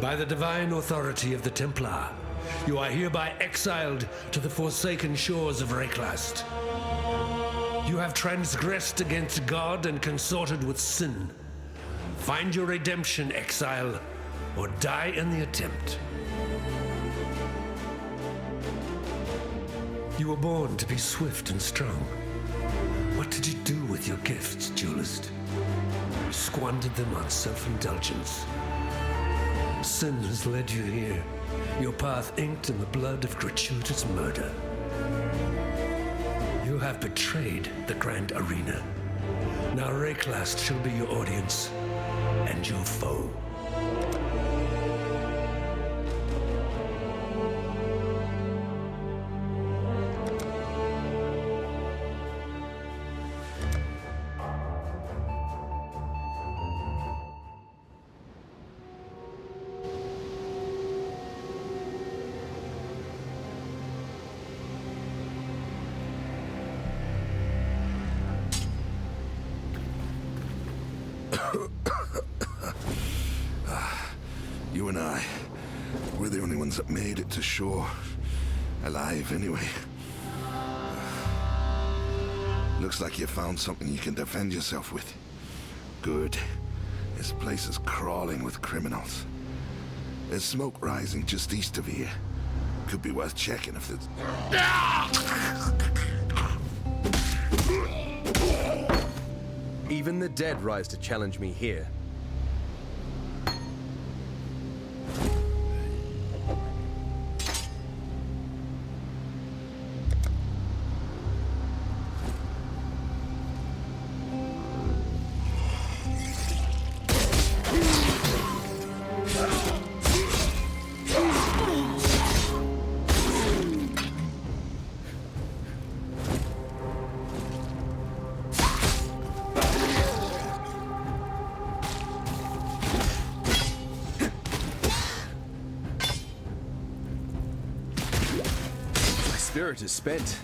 By the divine authority of the Templar, you are hereby exiled to the forsaken shores of Rayclast. You have transgressed against God and consorted with sin. Find your redemption, Exile, or die in the attempt. You were born to be swift and strong. What did you do with your gifts, Duelist? You squandered them on self-indulgence. Sin has led you here, your path inked in the blood of gratuitous murder. You have betrayed the Grand Arena. Now Rayclast shall be your audience and your foe. You and I, we're the only ones that made it to shore. Alive, anyway. Looks like you found something you can defend yourself with. Good. This place is crawling with criminals. There's smoke rising just east of here. Could be worth checking if there's... Even the dead rise to challenge me here. Spirit is spent.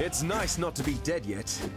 It's nice not to be dead yet.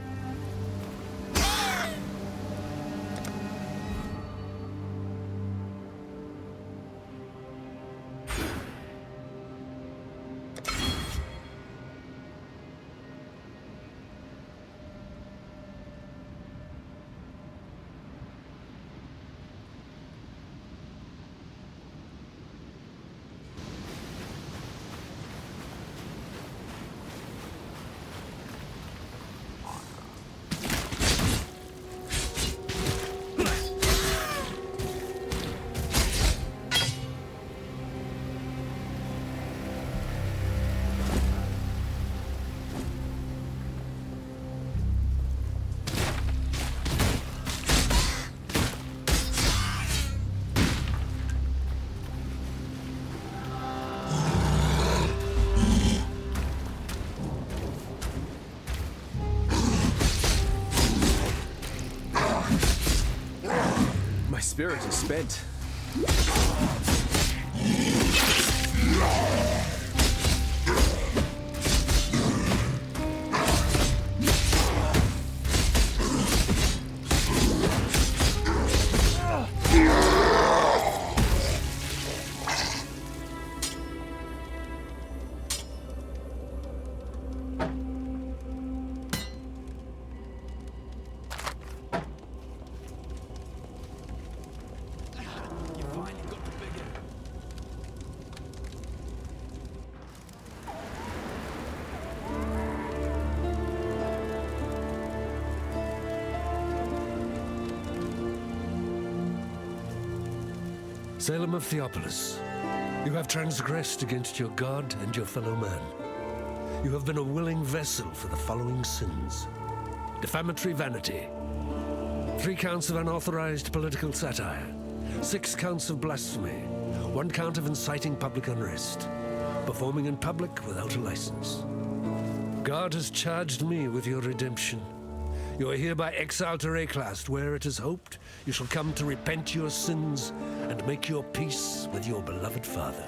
spirit is spent. Salem of Theopolis, you have transgressed against your God and your fellow man. You have been a willing vessel for the following sins: defamatory vanity, 3 counts of unauthorized political satire, 6 counts of blasphemy, 1 count of inciting public unrest, performing in public without a license. God has charged me with your redemption. You are hereby exiled to Rayclast, where it is hoped you shall come to repent your sins and make your peace with your beloved father.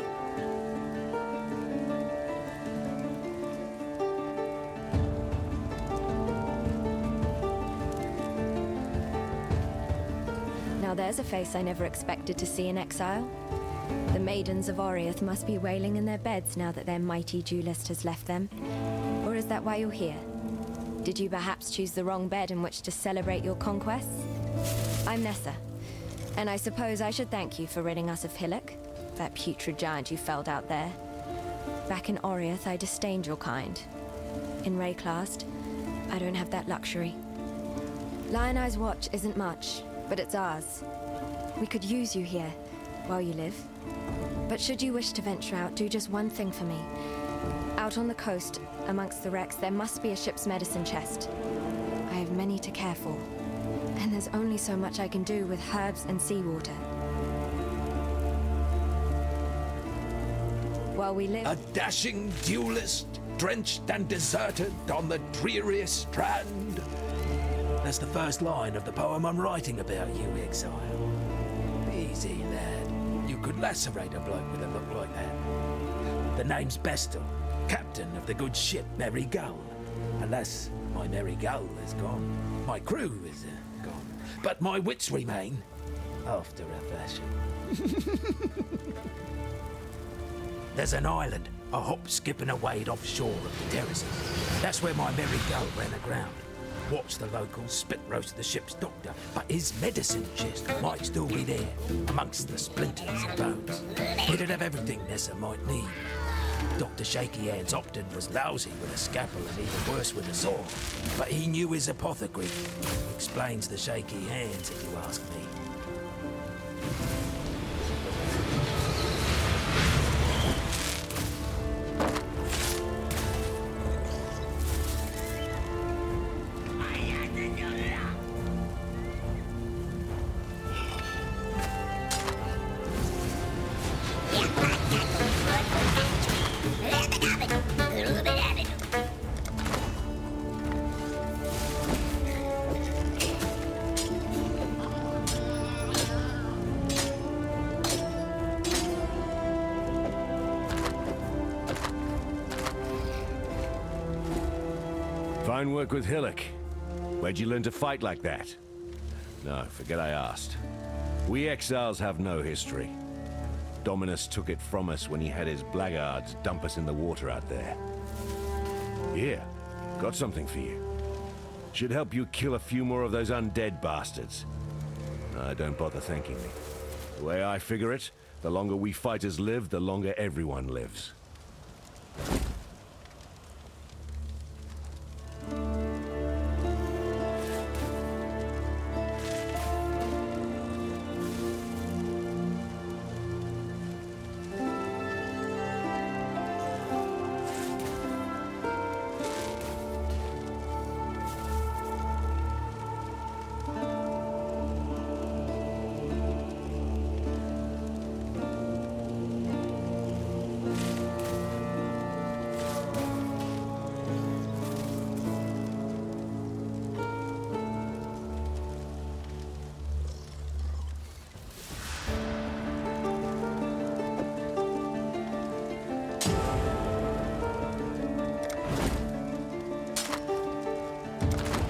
Now there's a face I never expected to see in exile. The maidens of Oriath must be wailing in their beds now that their mighty duelist has left them. Or is that why you're here? Did you perhaps choose the wrong bed in which to celebrate your conquests? I'm Nessa, and I suppose I should thank you for ridding us of Hillock, that putrid giant you felled out there. Back in Oriath, I disdained your kind. In Rayclast, I don't have that luxury. Lion Eye's watch isn't much, but it's ours. We could use you here, while you live. But should you wish to venture out, do just one thing for me. Out on the coast, amongst the wrecks, there must be a ship's medicine chest. I have many to care for, and there's only so much I can do with herbs and seawater. While we live... A dashing duelist, drenched and deserted on the dreariest strand. That's the first line of the poem I'm writing about you, Exile. Easy, lad. You could lacerate a bloke with a look like that. The name's Bestel, captain of the good ship Merry Gull. Alas, my Merry Gull is gone. My crew is gone. But my wits remain, after a fashion. There's an island, a hop, skip and a wade offshore of the terraces. That's where my Merry Gull ran aground. Watched the locals spit roast the ship's doctor, but his medicine chest might still be there, amongst the splinters and bones. It'd have everything Nessa might need. Dr. Shaky Hands Opton was lousy with a scalpel and even worse with a saw, but he knew his apothecary. Explains the shaky hands, if you ask me. Fine work with Hillock. Where'd you learn to fight like that? No, forget I asked. We exiles have no history. Dominus took it from us when he had his blackguards dump us in the water out there. Here, got something for you. Should help you kill a few more of those undead bastards. Don't bother thanking me. The way I figure it, the longer we fighters live, the longer everyone lives.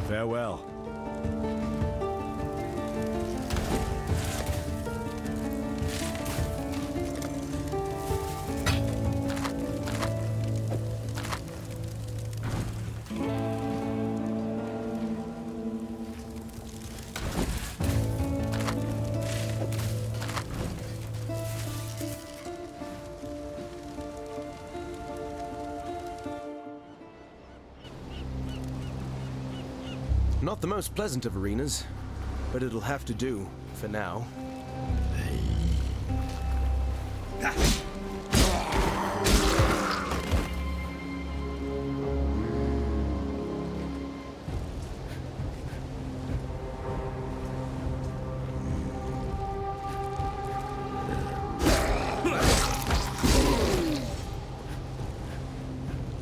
Farewell. Not the most pleasant of arenas, but it'll have to do for now.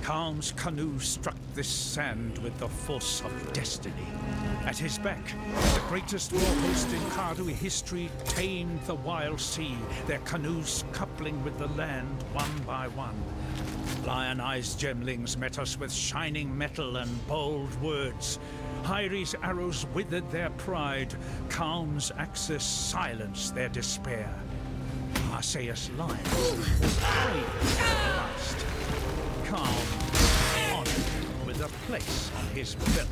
Khan's canoe struck this sand with the force of destiny. At his back, the greatest war host in Kardu history tamed the wild sea, their canoes coupling with the land one by one. Lion-eyed gemlings met us with shining metal and bold words. Hyri's arrows withered their pride, Khan's axes silenced their despair. Arceus lions prayed for the last. Khan honored with a place on his belt.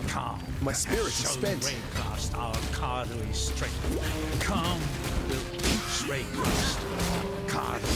Khan My spirit is shall spent. raycast our Kardu strength. Khan will each raycast Kardu.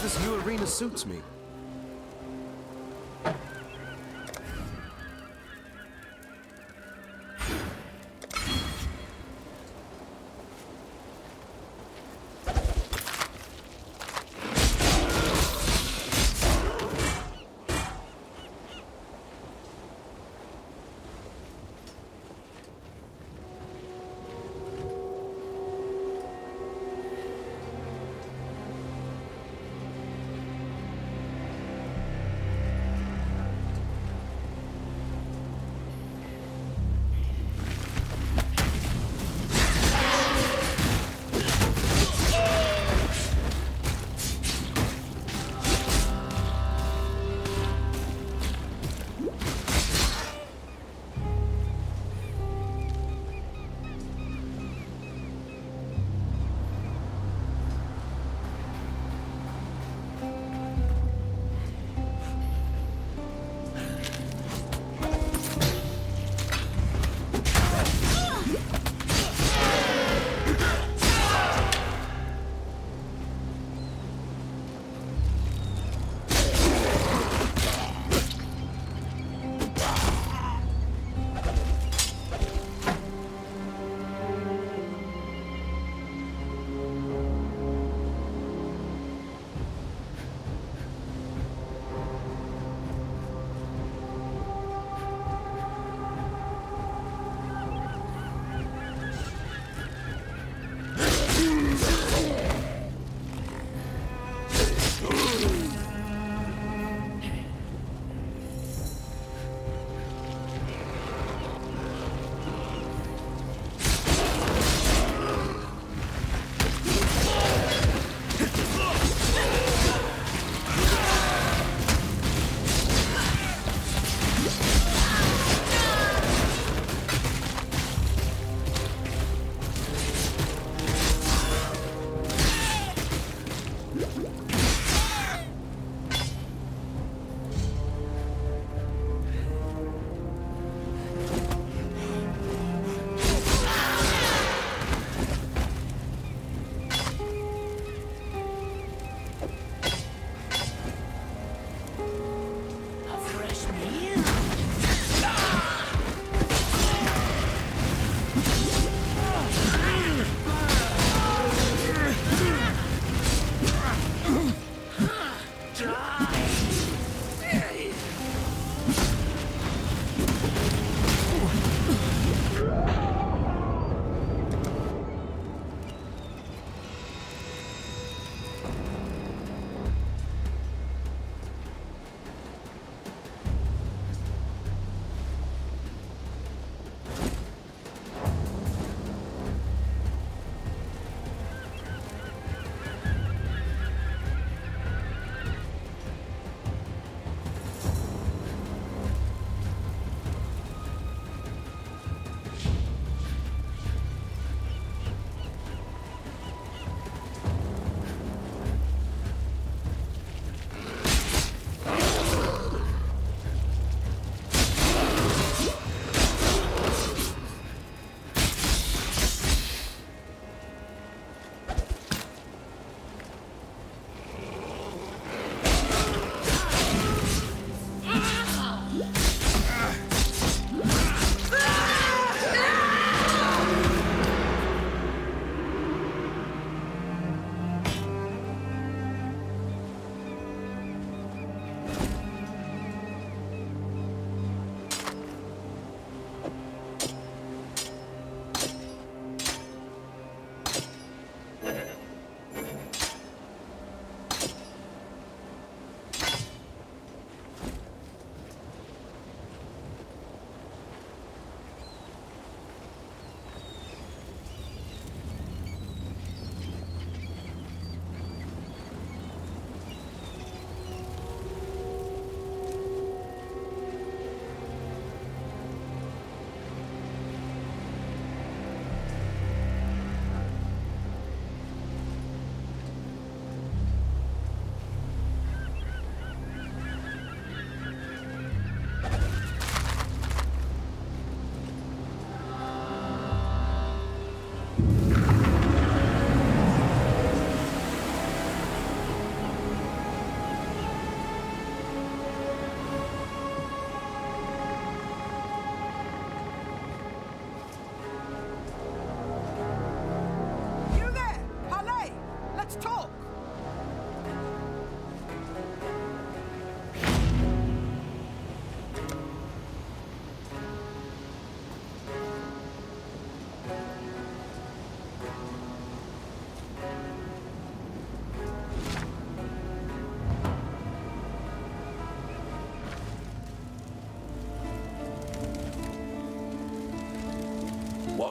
This new arena suits me.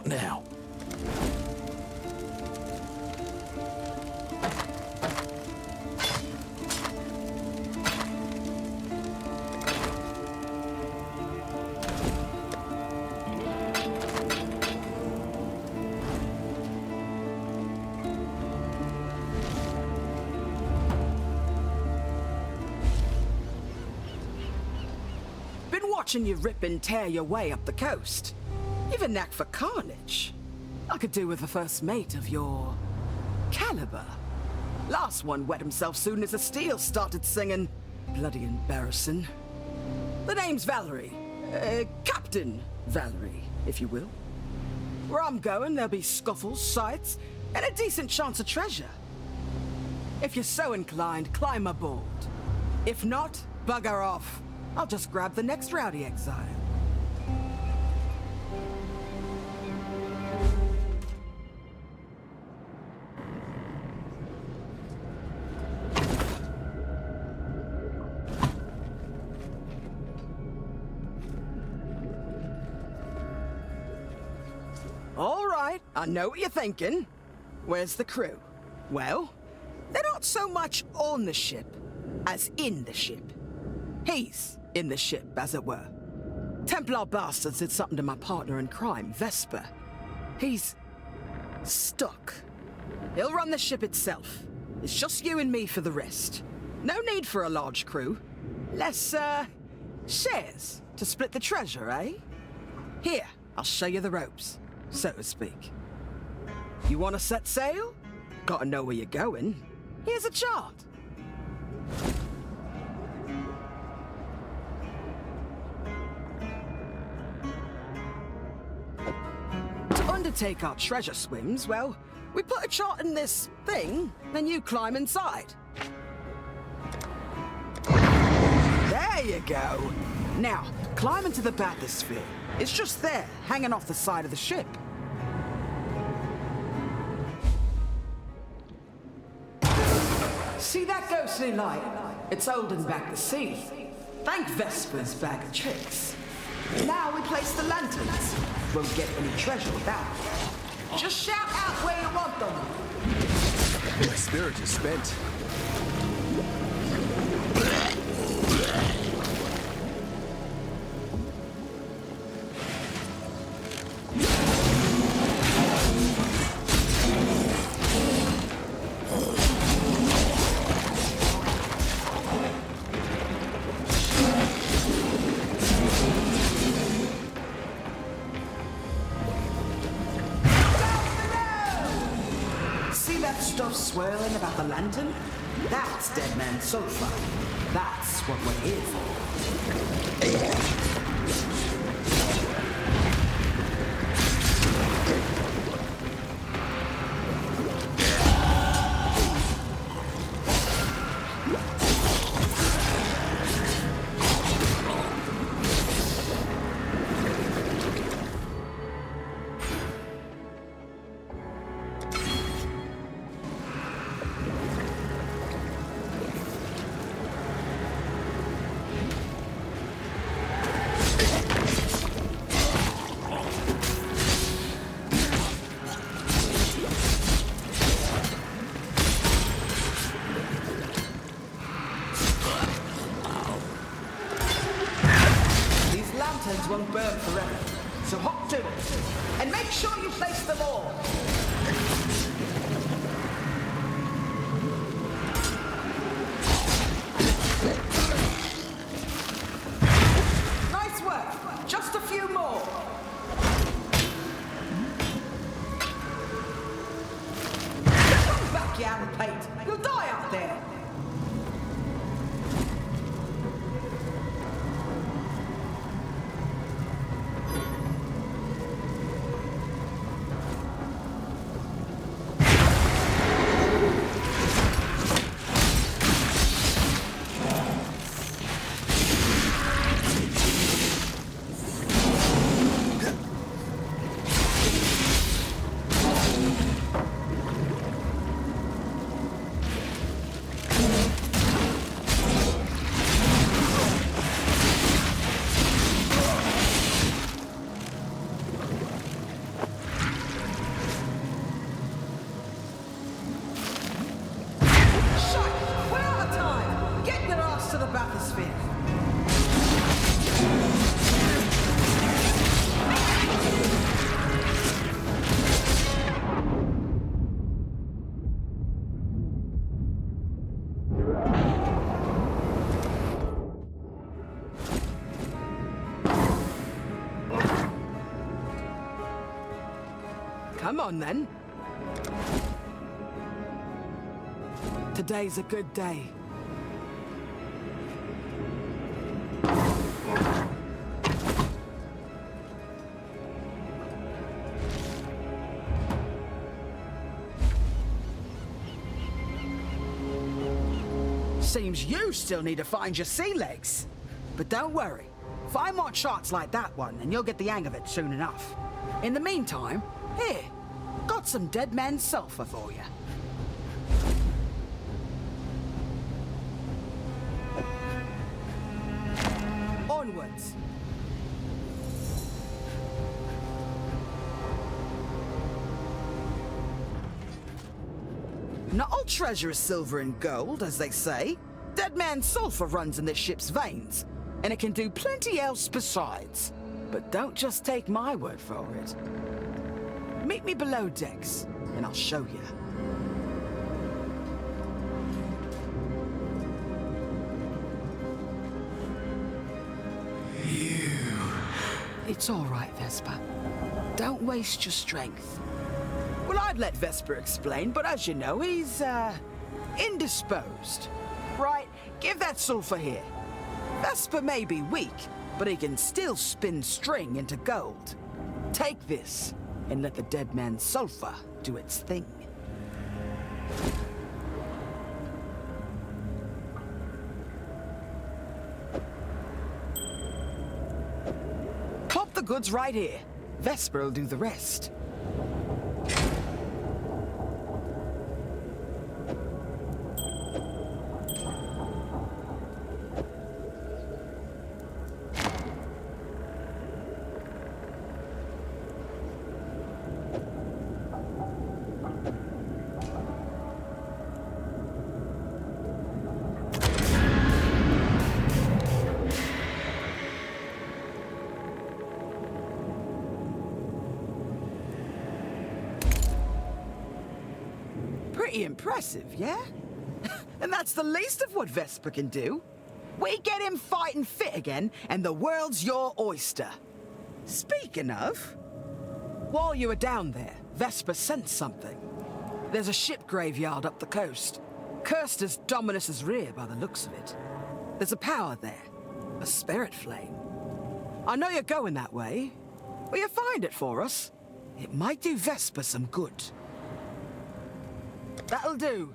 What now? Been watching you rip and tear your way up the coast. You've a knack for carnage. I could do with a first mate of your caliber. Last one wet himself soon as the steel started singing. Bloody embarrassing. The name's Valerie. Captain Valerie, if you will. Where I'm going, there'll be scuffles, sights, and a decent chance of treasure. If you're so inclined, climb aboard. If not, bugger off. I'll just grab the next rowdy exile. All right, I know what you're thinking. Where's the crew? Well, they're not so much on the ship as in the ship. He's in the ship, as it were. Templar bastards did something to my partner in crime, Vesper. He's stuck. He'll run the ship itself. It's just you and me for the rest. No need for a large crew. Less, shares to split the treasure, eh? Here, I'll show you the ropes, so to speak. You want to set sail? Gotta know where you're going. Here's a chart. To undertake our treasure swims, well, we put a chart in this thing, then you climb inside. There you go. Now, climb into the bathysphere. It's just there, hanging off the side of the ship. See that ghostly light? It's holding back the sea. Thank Vesper's bag of tricks. Now we place the lanterns. Won't get any treasure without. Just shout out where you want them. My spirit is spent. Swirling about the lantern? That's Dead Man Sulfur. That's what we're here for. Won't burn forever, so hop to it, and make sure you place them all. Nice work, just a few more. Come back, you out of plate. You'll die out there. Come on, then. Today's a good day. Seems you still need to find your sea legs. But don't worry. 5 more shots like that one, and you'll get the hang of it soon enough. In the meantime, here, got some dead man sulfur for you. Onwards. Not all treasure is silver and gold, as they say. Dead man sulfur runs in this ship's veins, and it can do plenty else besides. But don't just take my word for it. Meet me below decks, and I'll show you. It's all right, Vesper. Don't waste your strength. Well, I'd let Vesper explain, but as you know, he's, indisposed. Right, give that sulfur here. Vesper may be weak, but he can still spin string into gold. Take this, and let the dead man's sulfur do its thing. Plop the goods right here. Vesper will do the rest. Pretty impressive, yeah? And that's the least of what Vesper can do. We get him fighting fit again, and the world's your oyster. Speaking of, while you were down there, Vesper sensed something. There's a ship graveyard up the coast, cursed as Dominus's rear by the looks of it. There's a power there, a spirit flame. I know you're going that way. Will you find it for us? It might do Vesper some good. That'll do.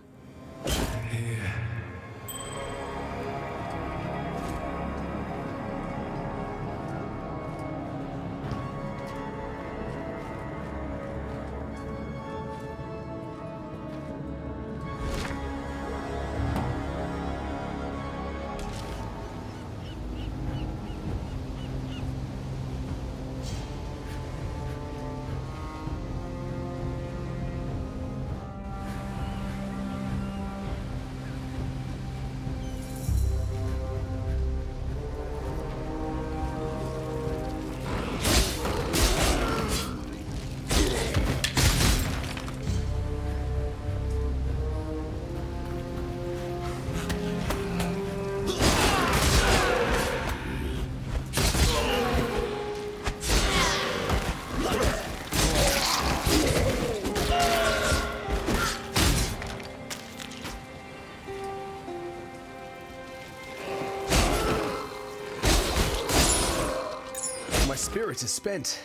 My spirit is spent.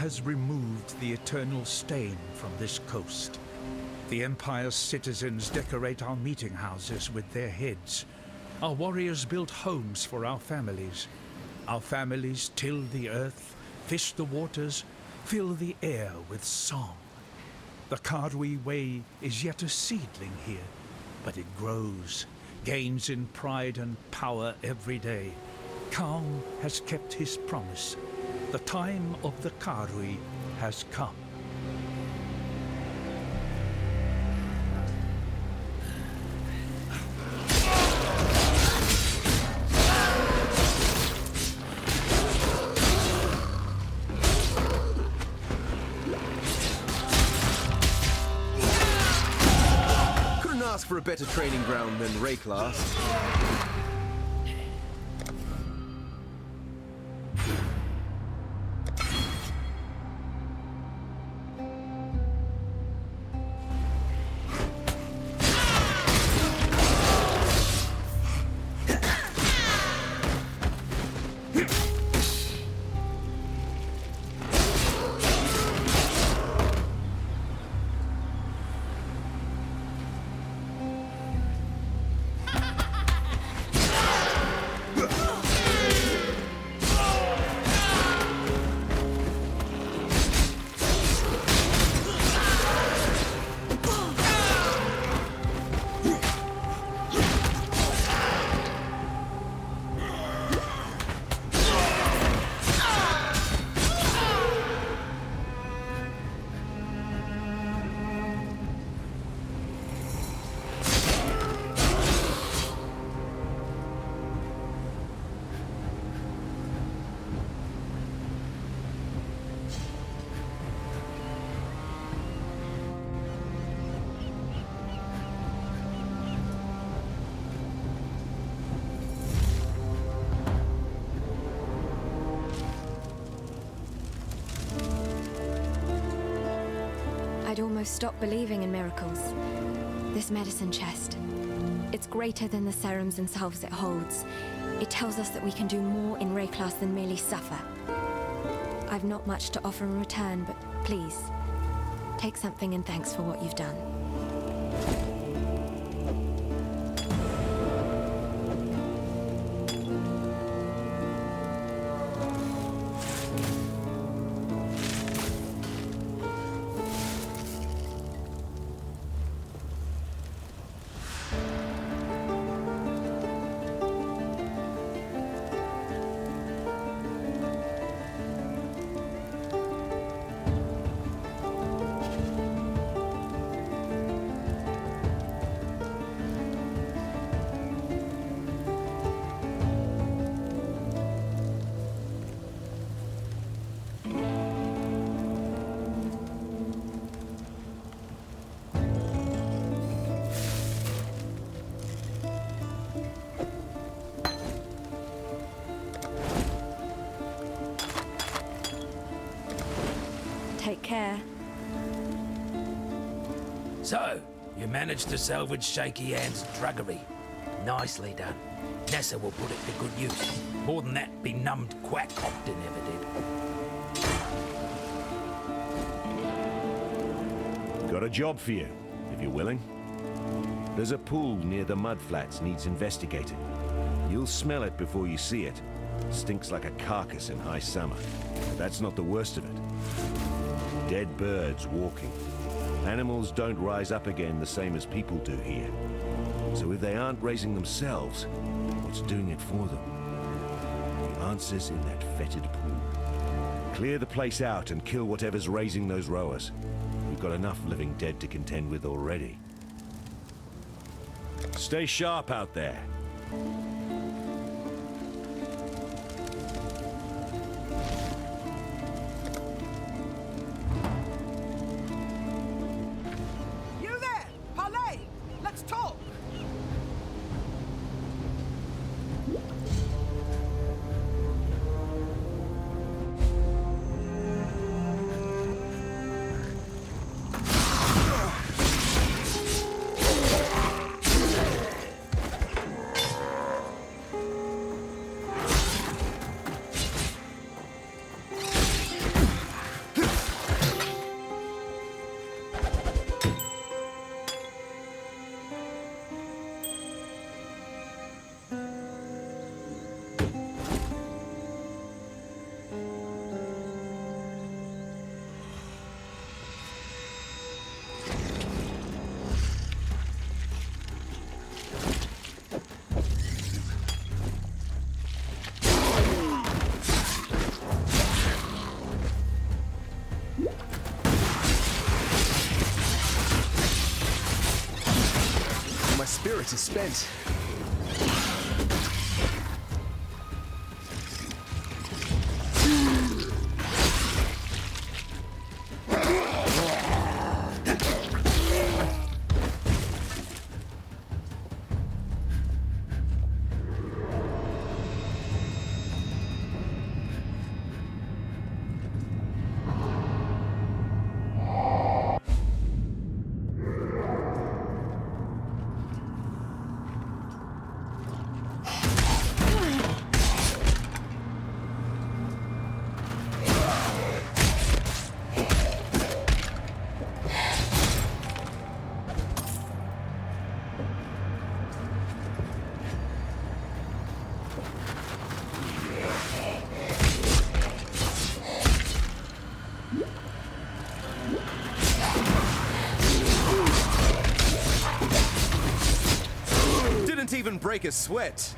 has removed the eternal stain from this coast. The Empire's citizens decorate our meeting houses with their heads. Our warriors build homes for our families. Our families till the earth, fish the waters, fill the air with song. The Kardwi Way is yet a seedling here, but it grows, gains in pride and power every day. Khan has kept his promise. The time of the Kardwi has come. Couldn't ask for a better training ground than Rayclast. I'd almost stopped believing in miracles. This medicine chest, it's greater than the serums and salves it holds. It tells us that we can do more in Rayclast than merely suffer. I've not much to offer in return, but please, take something in thanks for what you've done. Take care. So, you managed to salvage Shaky Hand's druggery. Nicely done. Nessa will put it to good use. More than that benumbed quack Compton ever did. Got a job for you, if you're willing. There's a pool near the mudflats needs investigating. You'll smell it before you see it. Stinks like a carcass in high summer. But that's not the worst of it. Dead birds walking. Animals don't rise up again the same as people do here. So if they aren't raising themselves, what's doing it for them? The answer's in that fetid pool. Clear the place out and kill whatever's raising those rowers. We've got enough living dead to contend with already. Stay sharp out there. You there! Parlay! Let's talk! spirit is spent. Didn't even break a sweat.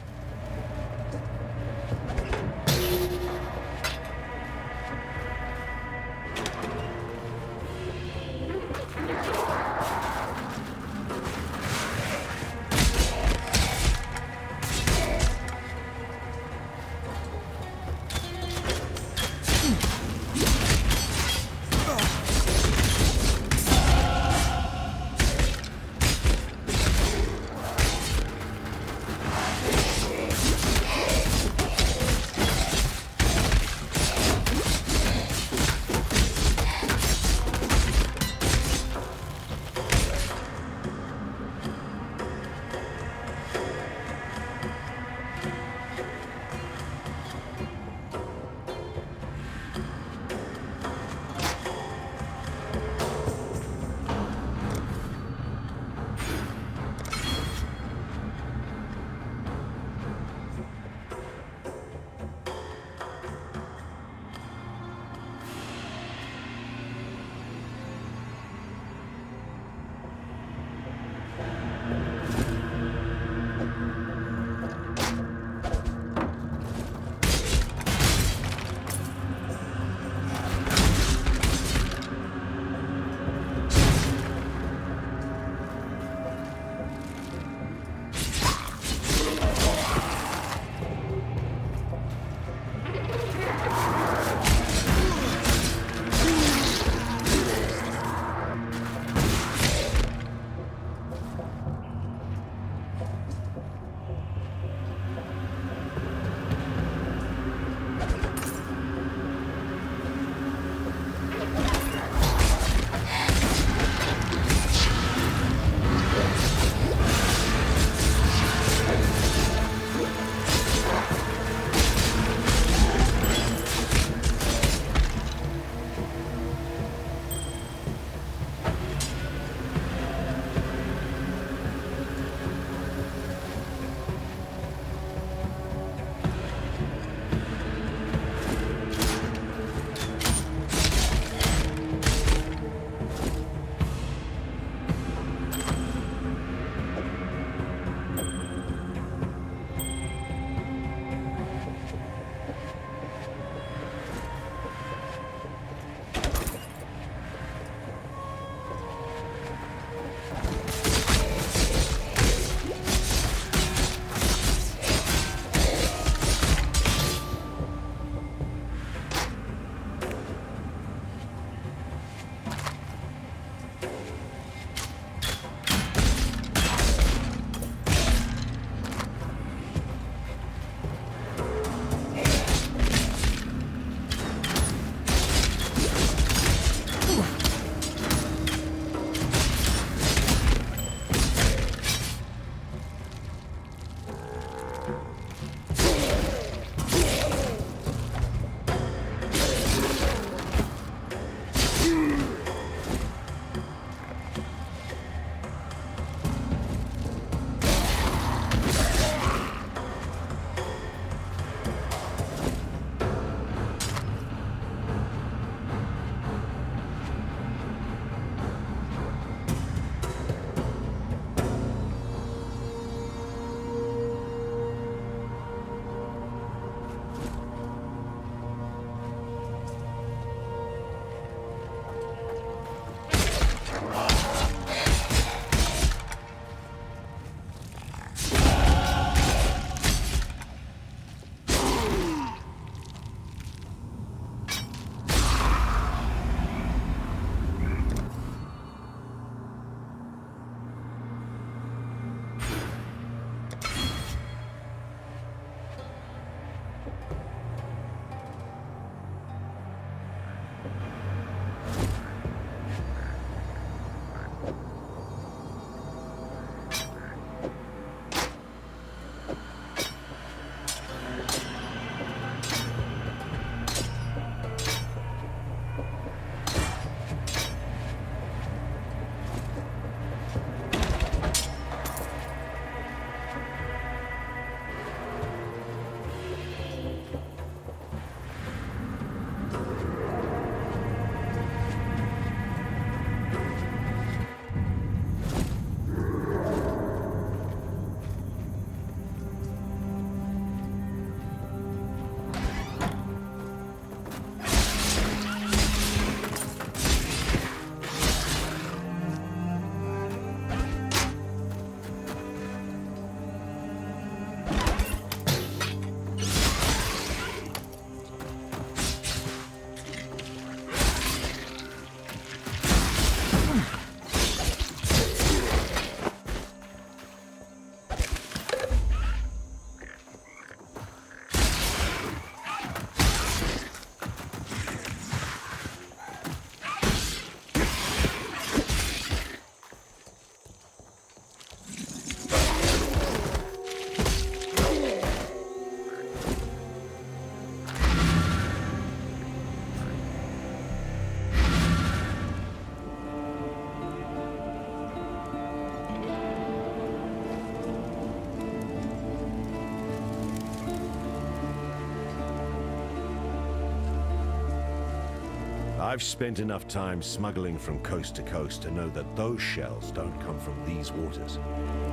I've spent enough time smuggling from coast to coast to know that those shells don't come from these waters.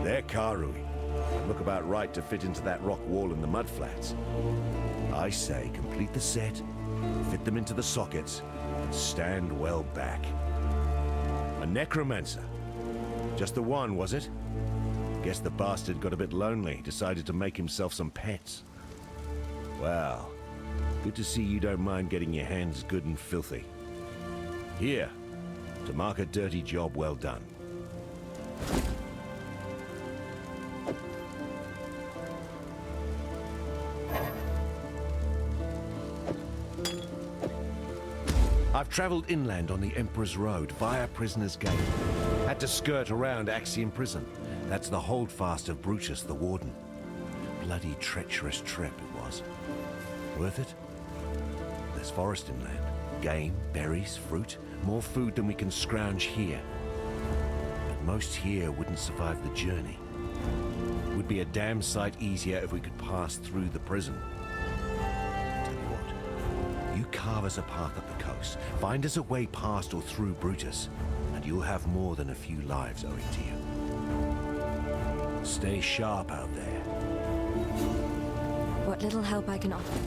They're Karui, and look about right to fit into that rock wall in the mudflats. I say complete the set, fit them into the sockets, and stand well back. A necromancer. Just the one, was it? Guess the bastard got a bit lonely, decided to make himself some pets. Well, good to see you don't mind getting your hands good and filthy. Here, to mark a dirty job well done. I've traveled inland on the Emperor's Road via Prisoner's Gate. Had to skirt around Axiom Prison. That's the holdfast of Brutus the Warden. Bloody treacherous trip it was. Worth it? There's forest inland. Game, berries, fruit. More food than we can scrounge here. But most here wouldn't survive the journey. Would be a damn sight easier if we could pass through the prison. Tell you what, you carve us a path up the coast, find us a way past or through Brutus, and you'll have more than a few lives owing to you. Stay sharp out there. What little help I can offer.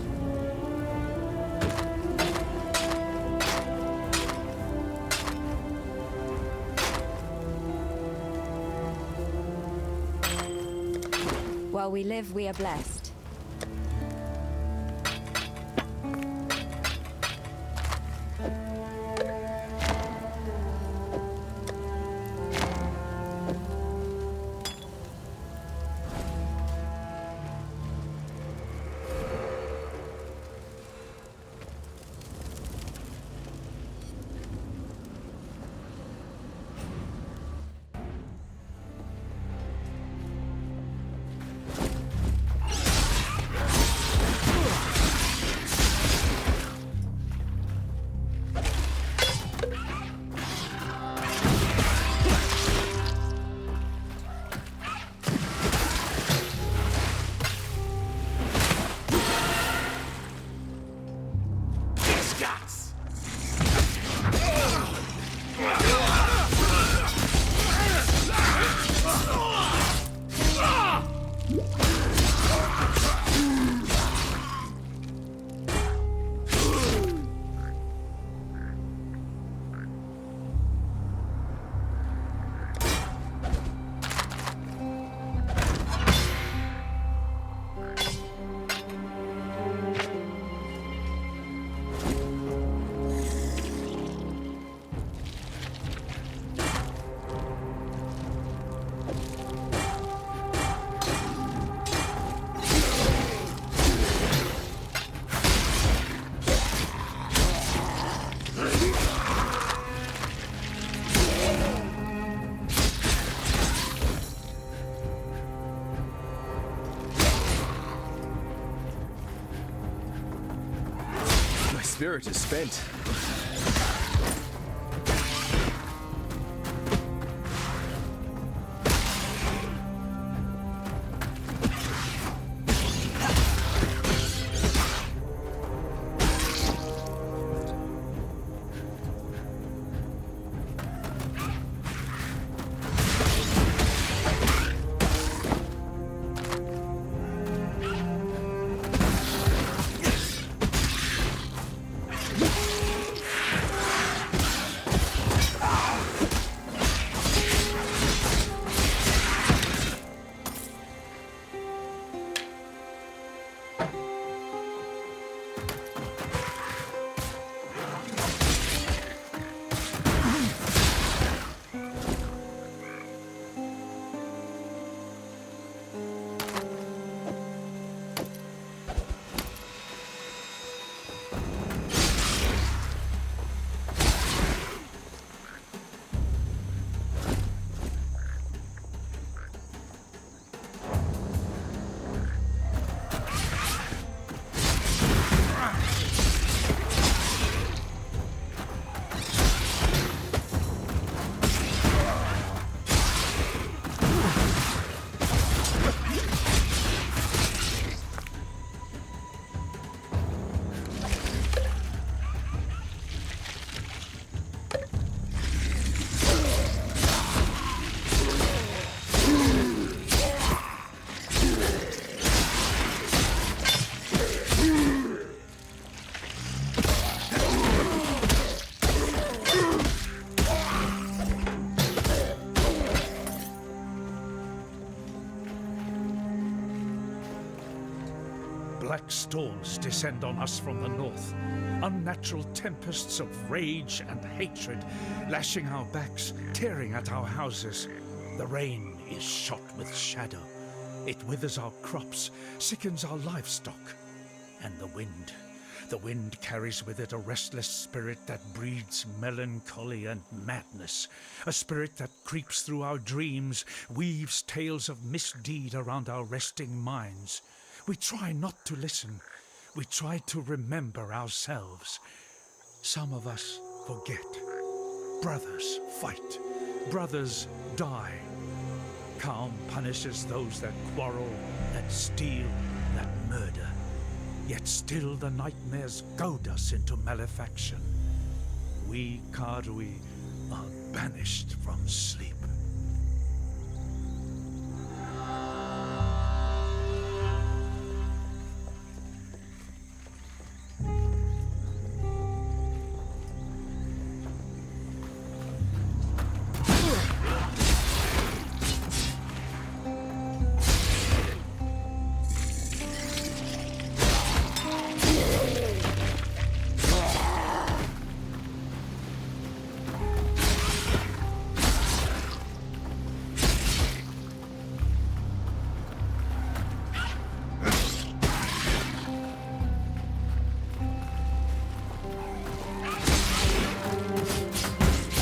While we live, we are blessed. Spirit is spent. Dark storms descend on us from the north. Unnatural tempests of rage and hatred, lashing our backs, tearing at our houses. The rain is shot with shadow. It withers our crops, sickens our livestock. And the wind carries with it a restless spirit that breeds melancholy and madness. A spirit that creeps through our dreams, weaves tales of misdeed around our resting minds. We try not to listen. We try to remember ourselves. Some of us forget. Brothers fight. Brothers die. Calm punishes those that quarrel, that steal, that murder. Yet still the nightmares goad us into malefaction. We Karui are banished from sleep.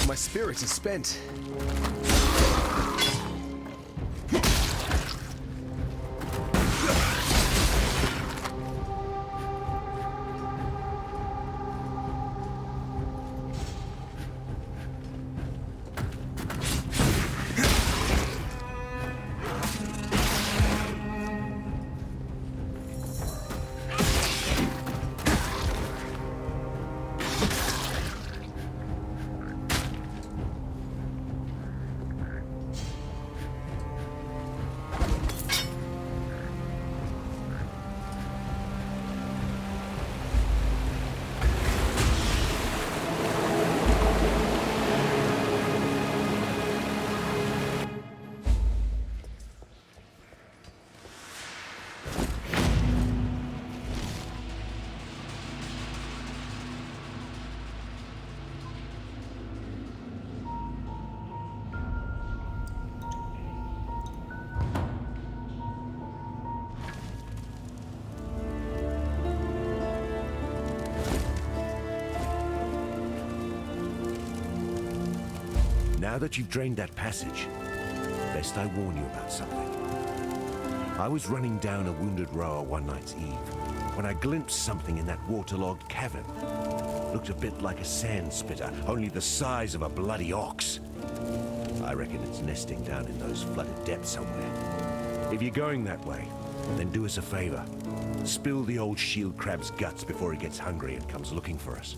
My spirit is spent. Now that you've drained that passage, best I warn you about something. I was running down a wounded rower one night's eve when I glimpsed something in that waterlogged cavern. Looked a bit like a sand spitter, only the size of a bloody ox. I reckon it's nesting down in those flooded depths somewhere. If you're going that way, then do us a favor. Spill the old shield crab's guts before he gets hungry and comes looking for us.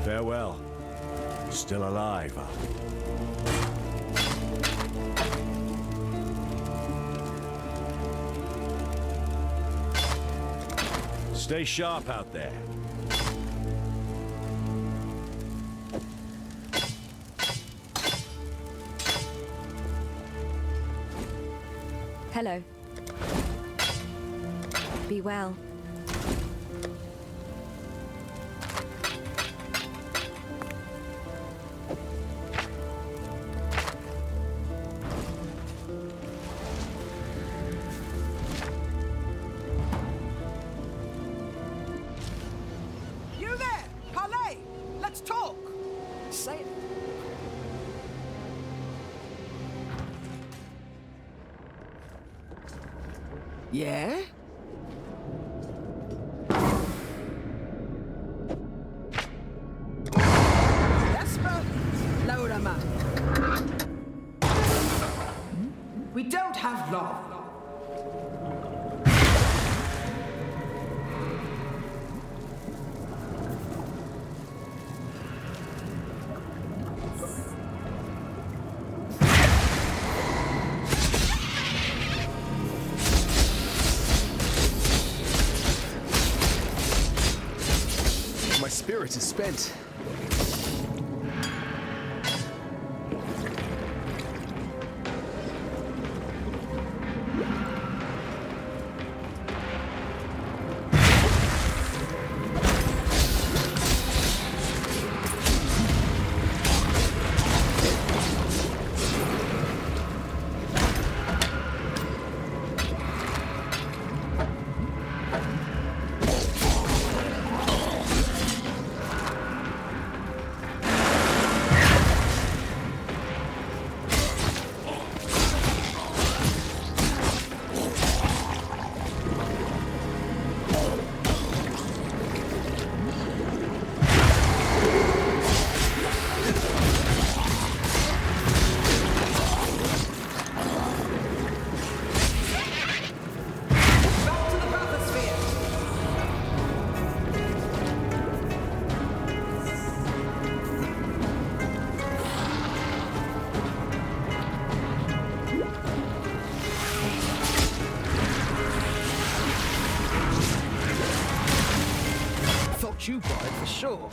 Farewell. Still alive, huh? Stay sharp out there. Hello. Be well. Yeah? Desperate! Load 'em up. We don't have long. My spirit is spent. Back to the bathysphere. Thought you got it for sure.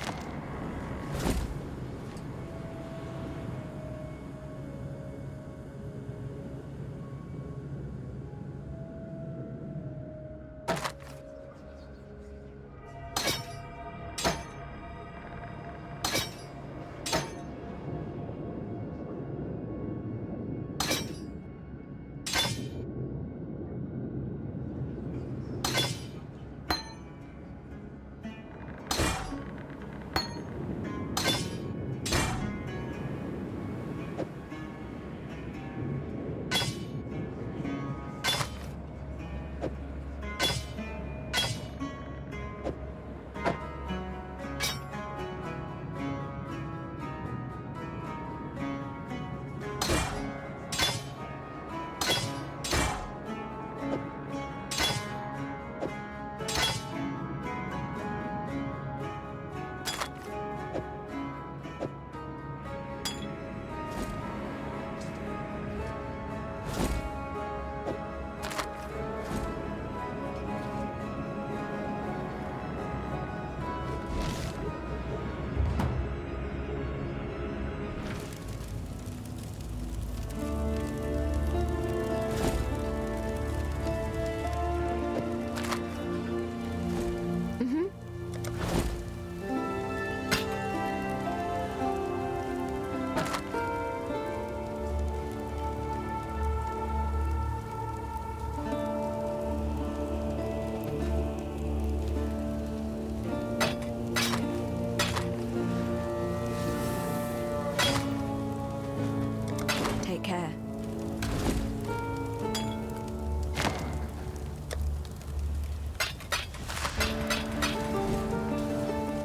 Take care.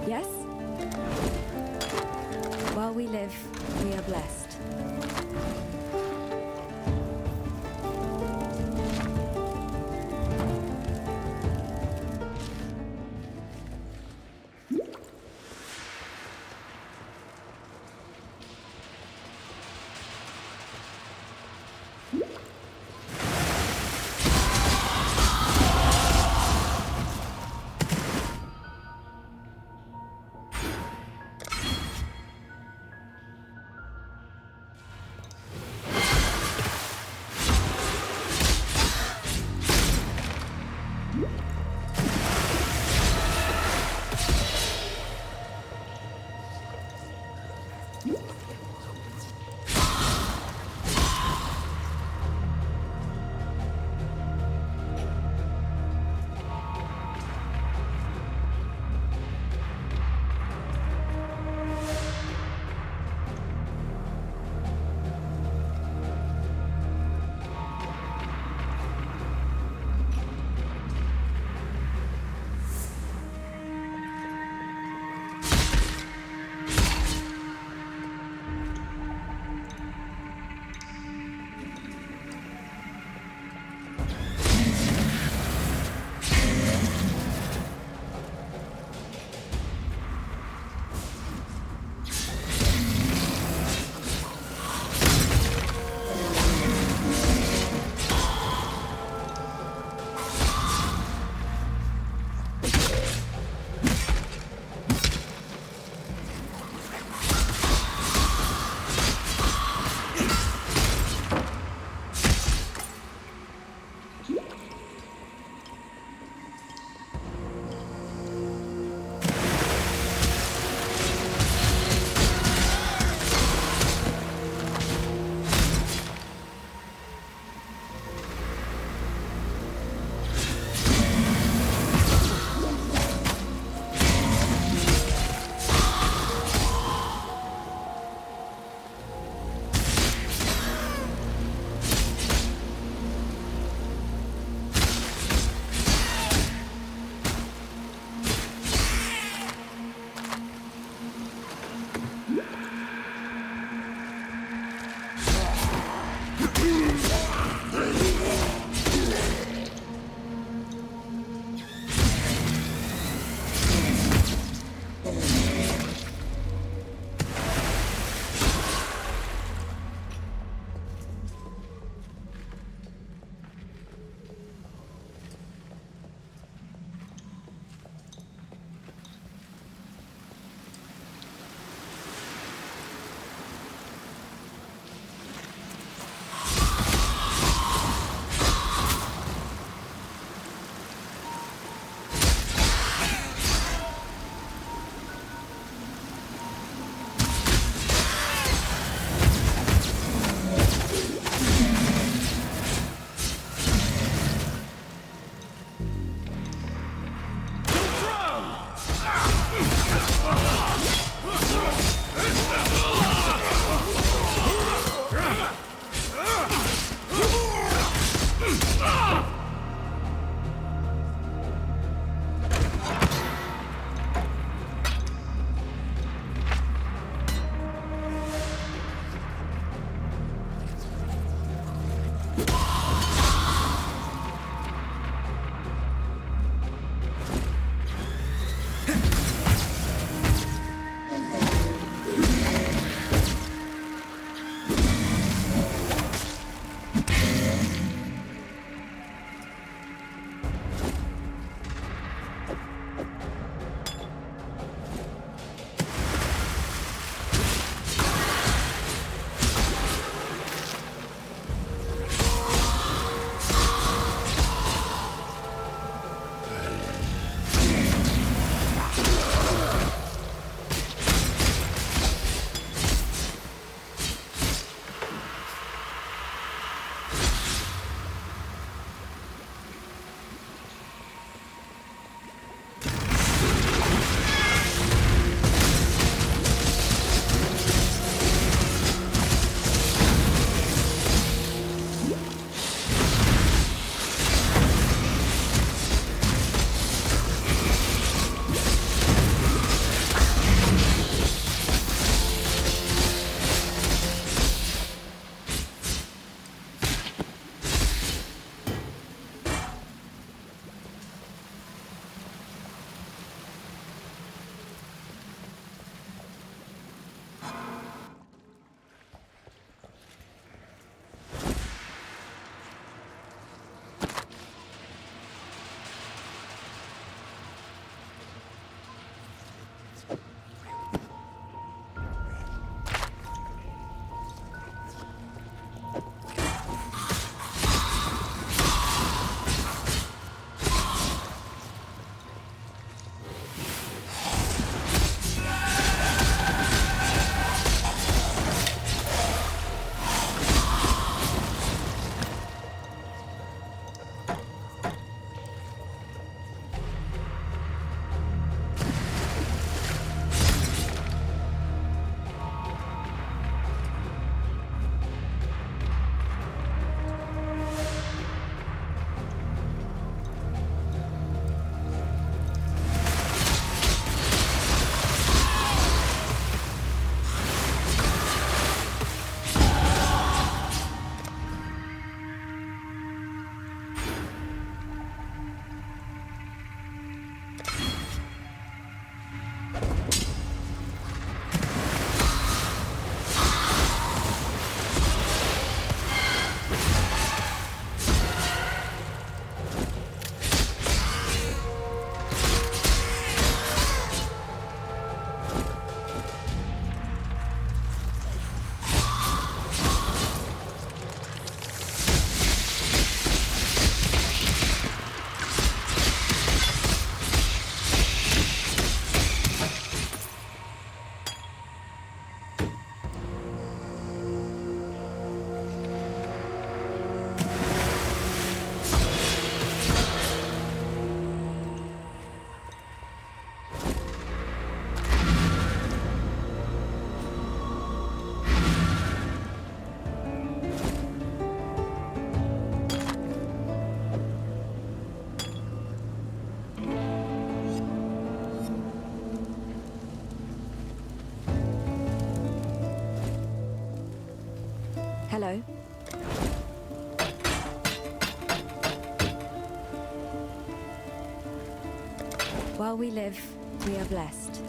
Yes? While we live, we are blessed. Hello? While we live, we are blessed.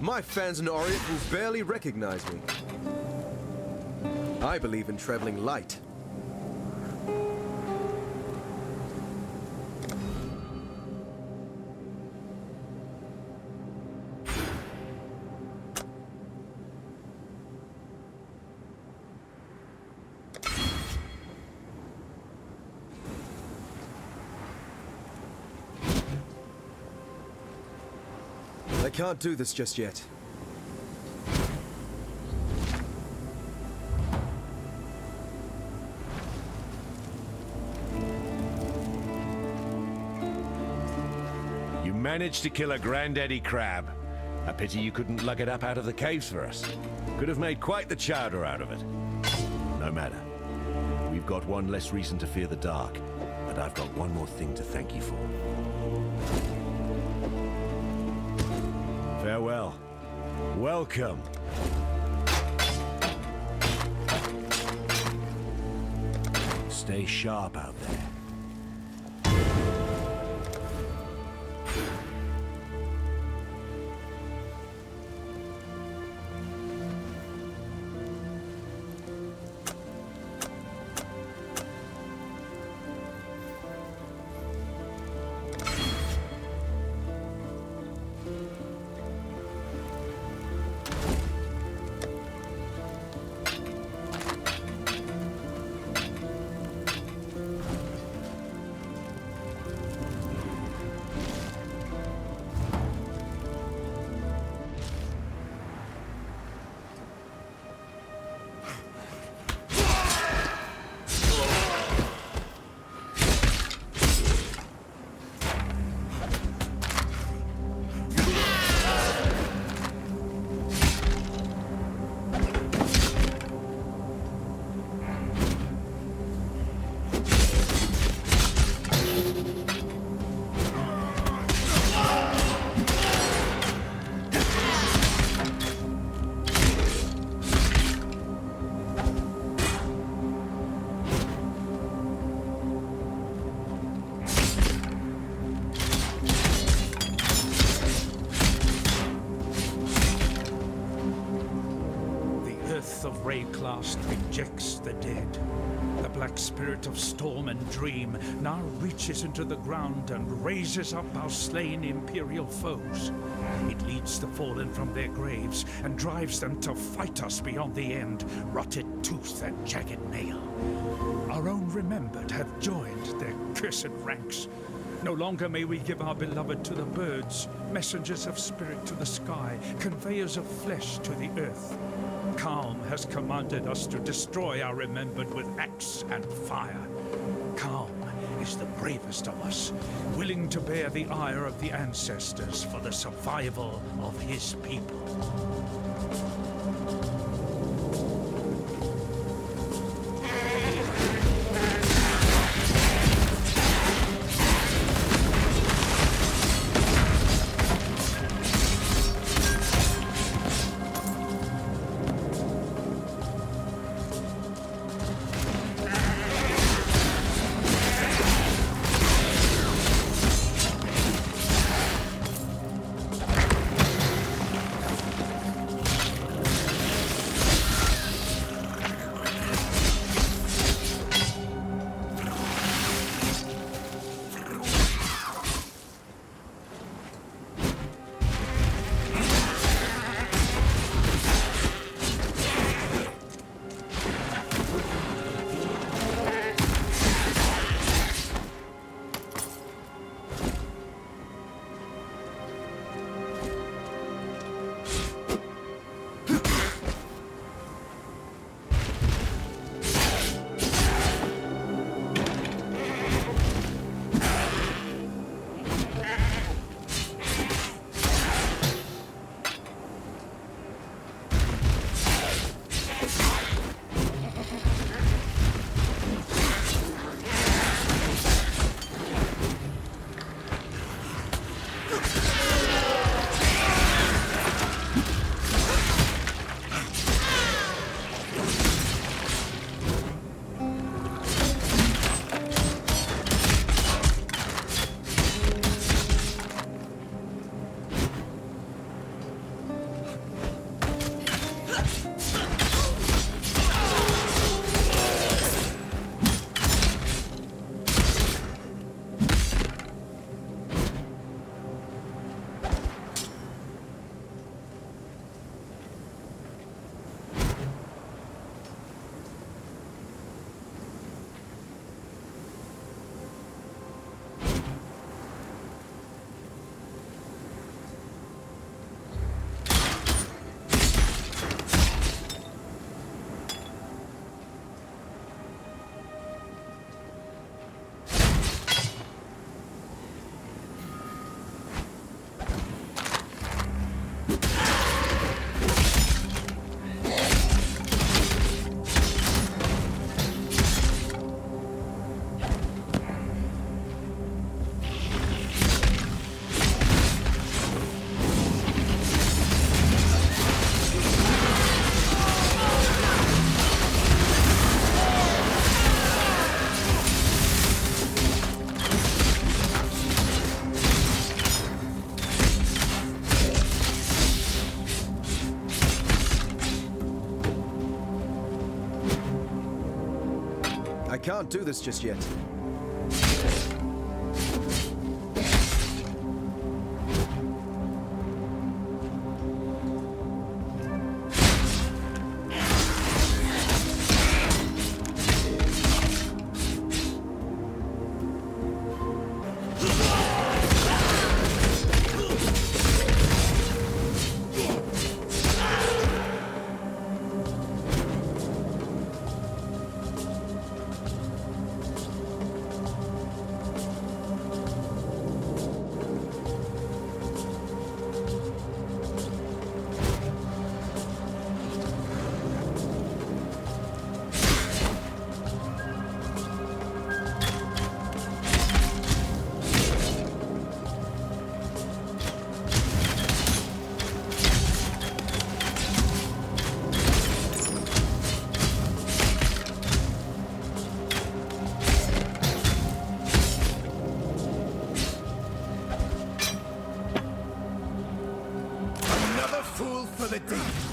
My fans in Orient will barely recognize me. I believe in traveling light. I can't do this just yet. You managed to kill a granddaddy crab. A pity you couldn't lug it up out of the caves for us. Could have made quite the chowder out of it. No matter. We've got one less reason to fear the dark, and I've got one more thing to thank you for. Farewell. Welcome. Stay sharp out there. Rejects the dead. The black spirit of storm and dream now reaches into the ground and raises up our slain imperial foes. It leads the fallen from their graves and drives them to fight us beyond the end, rotted tooth and jagged nail. Our own remembered have joined their cursed ranks. No longer may we give our beloved to the birds, messengers of spirit to the sky, conveyors of flesh to the earth. Calm has commanded us to destroy our remembered with axe and fire. Calm is the bravest of us, willing to bear the ire of the ancestors for the survival of his people. I can't do this just yet. Fool for the deep.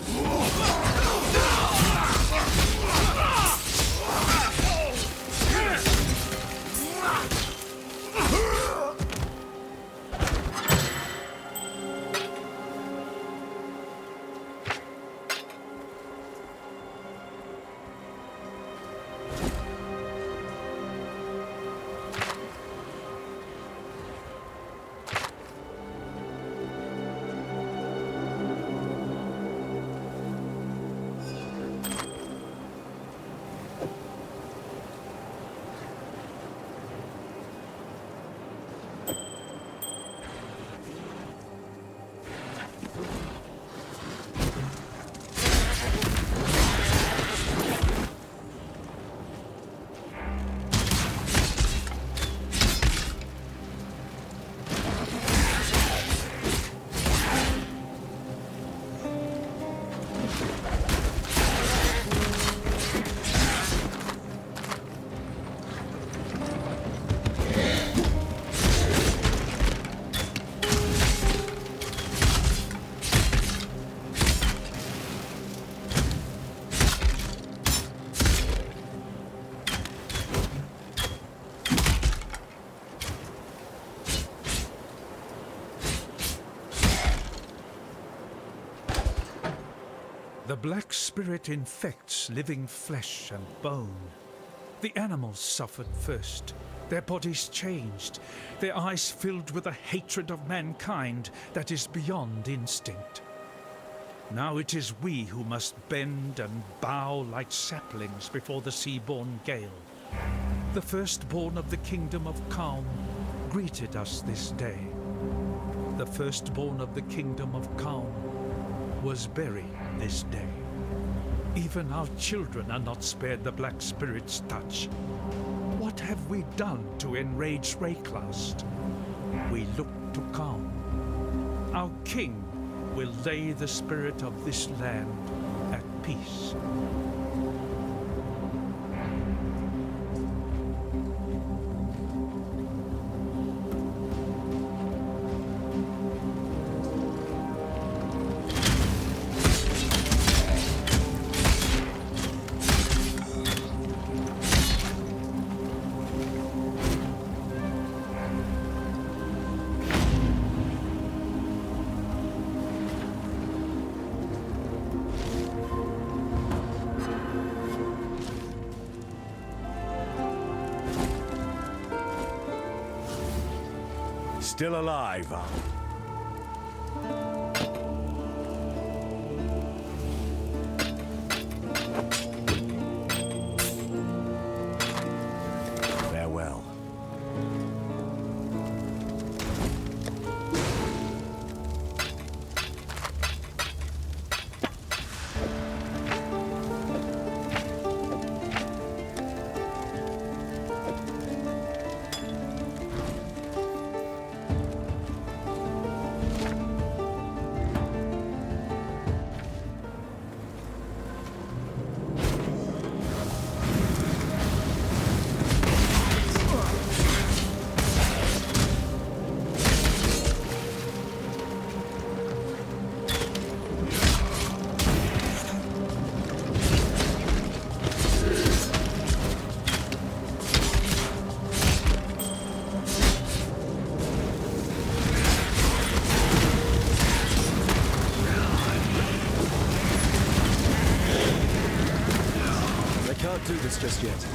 The Black Spirit infects living flesh and bone. The animals suffered first. Their bodies changed, their eyes filled with a hatred of mankind that is beyond instinct. Now it is we who must bend and bow like saplings before the sea-born gale. The firstborn of the Kingdom of Calm greeted us this day. The firstborn of the Kingdom of Calm was buried this day. Even our children are not spared the Black Spirit's touch. What have we done to enrage Rayclast? We look to Calm. Our king will lay the spirit of this land at peace. Still alive, huh? Farewell. Can't do this just yet.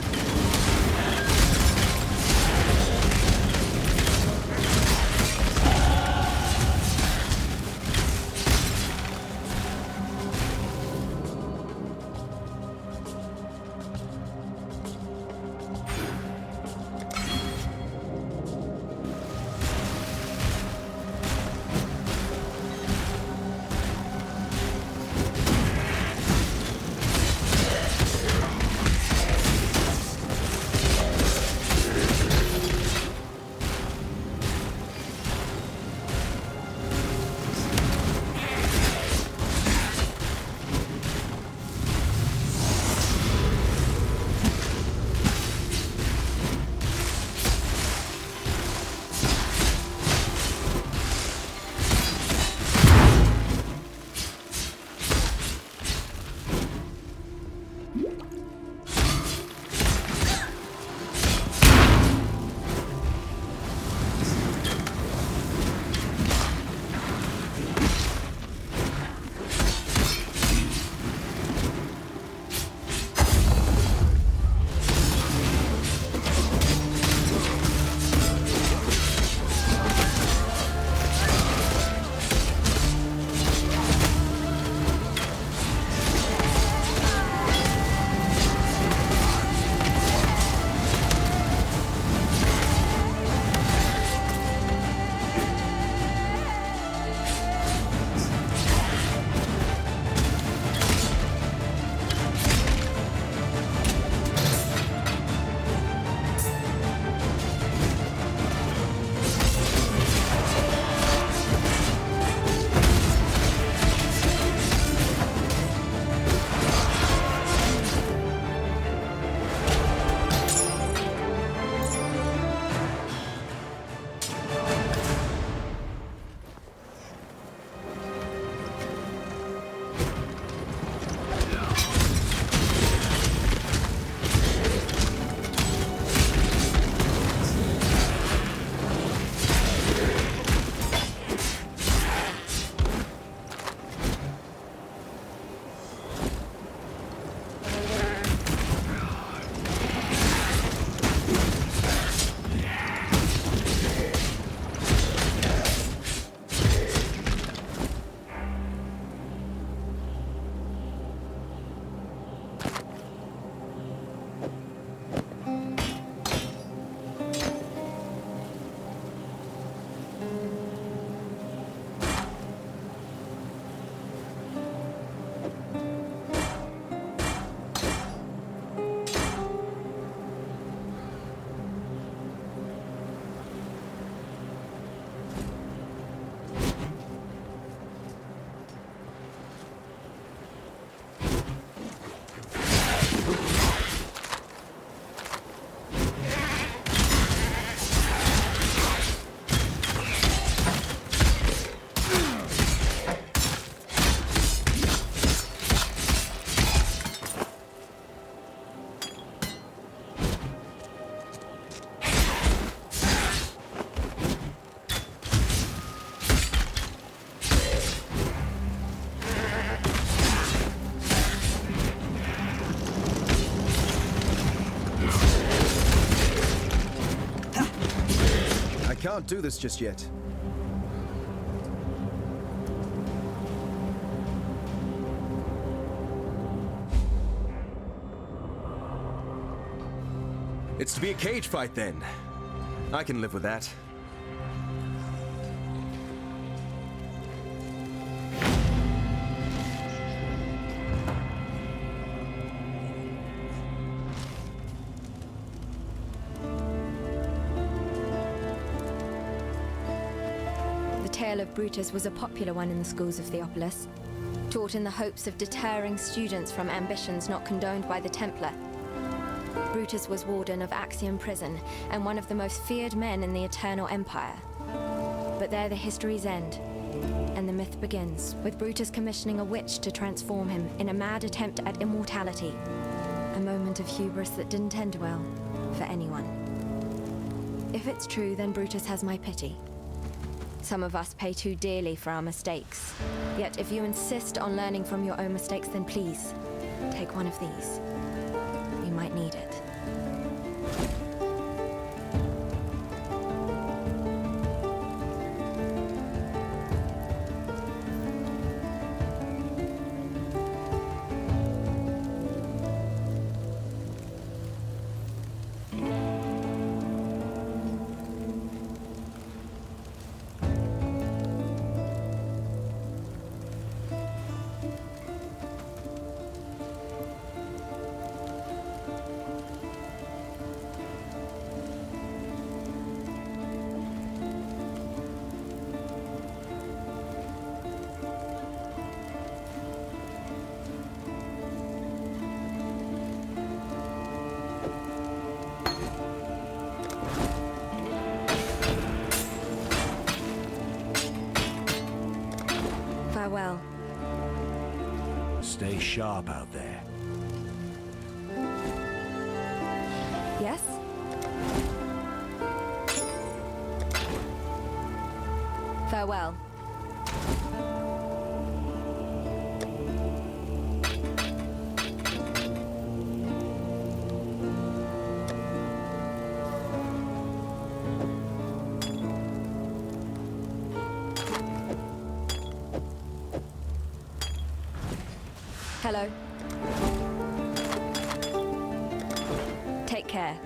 Can't do this just yet. It's to be a cage fight, then. I can live with that. The tale of Brutus was a popular one in the schools of Theopolis, taught in the hopes of deterring students from ambitions not condoned by the Templar. Brutus was warden of Axiom Prison and one of the most feared men in the Eternal Empire. But there the histories end, and the myth begins, with Brutus commissioning a witch to transform him in a mad attempt at immortality. A moment of hubris that didn't end well for anyone. If it's true, then Brutus has my pity. Some of us pay too dearly for our mistakes. Yet if you insist on learning from your own mistakes, then please, take one of these. You might need it. Farewell. Stay sharp out there. Yes? Farewell. Hello. Take care.